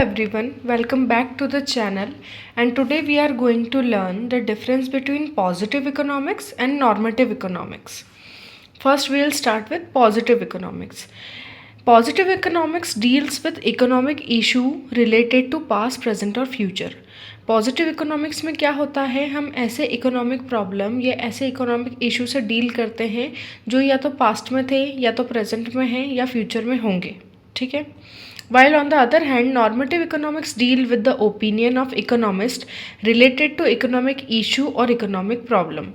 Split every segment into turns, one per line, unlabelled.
Everyone, welcome back to the channel, and today we are going to learn the difference between positive economics and normative economics. First we will start with positive economics. Positive economics deals with economic issue related to past, present और future. Positive economics में क्या होता है, हम ऐसे economic problem या ऐसे economic issue से डील करते हैं जो या तो पास्ट में थे या तो प्रेजेंट में हैं या फ्यूचर में होंगे. ठीक है. While on the other hand, normative economics deal with the opinion of economists related to economic issue और economic problem.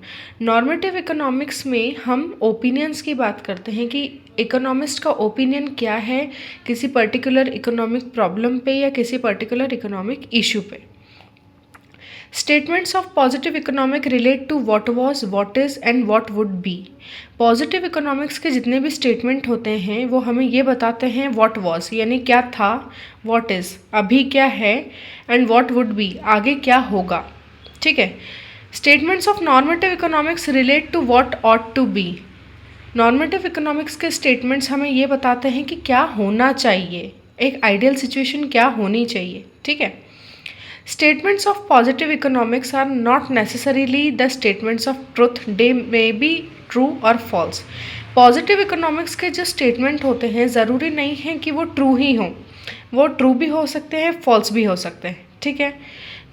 Normative economics में हम opinions की बात करते हैं कि economist का opinion क्या है किसी particular economic problem पे या किसी particular economic issue पे. Statements of positive economic relate to what was, what is and what would be. Positive economics के जितने भी स्टेटमेंट होते हैं वो हमें ये बताते हैं व्हाट वाज यानी क्या था, व्हाट इज़ अभी क्या है एंड व्हाट वुड बी आगे क्या होगा. ठीक है. Statements of normative economics relate to what ought to be. Normative economics के स्टेटमेंट्स हमें ये बताते हैं कि क्या होना चाहिए, एक आइडियल सिचुएशन क्या होनी चाहिए. ठीक है. Statements of positive economics are not necessarily the statements of truth. They may be true or false. Positive economics के जो स्टेटमेंट होते हैं ज़रूरी नहीं है कि वो ट्रू ही हों, वो ट्रू भी हो सकते हैं, फॉल्स भी हो सकते हैं. ठीक है.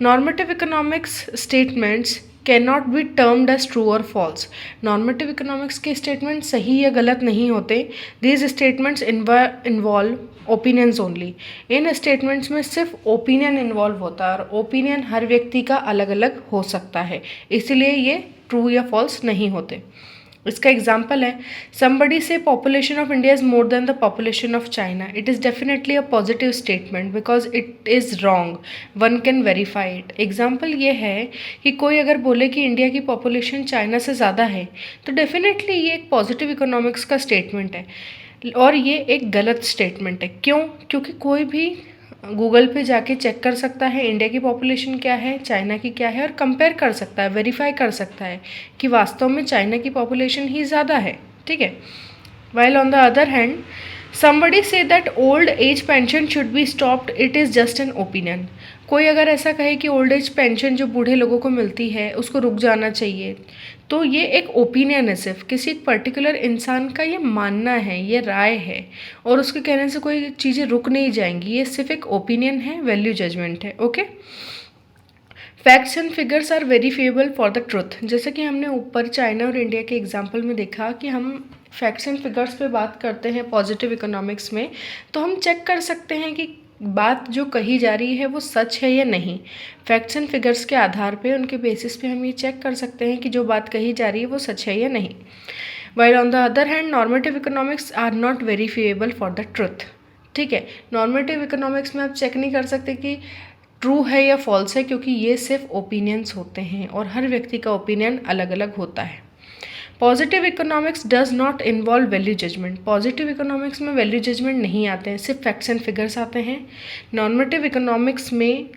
Normative economics statements can not be termed as true और फॉल्स. नॉर्मेटिव इकोनॉमिक्स के स्टेटमेंट सही या गलत नहीं होते. These statements involve opinions only. इन स्टेटमेंट्स में सिर्फ ओपिनियन इन्वॉल्व होता है और ओपिनियन हर व्यक्ति का अलग अलग हो सकता है, इसीलिए ये ट्रू या फॉल्स नहीं होते. इसका एग्जाम्पल है समबडी से population of India is more than the population of China. It is definitely a positive statement because it is wrong. One can verify it. Example ये है कि कोई अगर बोले कि इंडिया की पॉपुलेशन चाइना से ज़्यादा है तो डेफिनेटली ये एक पॉजिटिव इकोनॉमिक्स का स्टेटमेंट है और ये एक गलत स्टेटमेंट है. क्यों? क्योंकि कोई भी गूगल पे जाके चेक कर सकता है इंडिया की पॉपुलेशन क्या है, चाइना की क्या है और कंपेयर कर सकता है, वेरीफाई कर सकता है कि वास्तव में चाइना की पॉपुलेशन ही ज़्यादा है. ठीक है. While on the other hand somebody say that old age pension should be stopped, it is just an opinion. कोई अगर ऐसा कहे कि ओल्ड एज पेंशन जो बूढ़े लोगों को मिलती है उसको रुक जाना चाहिए तो ये एक ओपिनियन है, सिर्फ किसी एक पर्टिकुलर इंसान का ये मानना है, ये राय है और उसके कहने से कोई चीज़ें रुक नहीं जाएंगी. ये सिर्फ एक ओपिनियन है, वैल्यू जजमेंट है. Okay. Facts and figures are verifiable for the truth. जैसे कि हमने ऊपर चाइना और इंडिया के एग्जाम्पल में देखा कि हम फैक्ट्स एंड फिगर्स पे बात करते हैं पॉजिटिव इकोनॉमिक्स में तो हम चेक कर सकते हैं कि बात जो कही जा रही है वो सच है या नहीं. फैक्ट्स एंड फिगर्स के आधार पे, उनके बेसिस पे हम ये चेक कर सकते हैं कि जो बात कही जा रही है वो सच है या नहीं. While on the other hand normative economics are not verifiable for the truth. ठीक है. नॉर्मेटिव इकोनॉमिक्स में आप चेक नहीं कर सकते कि ट्रू है या फॉल्स है क्योंकि ये सिर्फ ओपिनियंस होते हैं और हर व्यक्ति का ओपिनियन अलग अलग होता है. Positive economics does not involve value judgement. Positive economics में वैल्यू जजमेंट नहीं आते हैं, सिर्फ फैक्ट्स एंड फिगर्स आते हैं. नॉर्मेटिव इकोनॉमिक्स में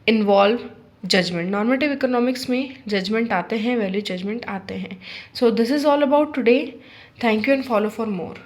इन्वॉल्व जजमेंट. नॉर्मेटिव इकोनॉमिक्स में जजमेंट आते हैं, वैल्यू जजमेंट आते हैं. So this is all about today. Thank you and follow for more.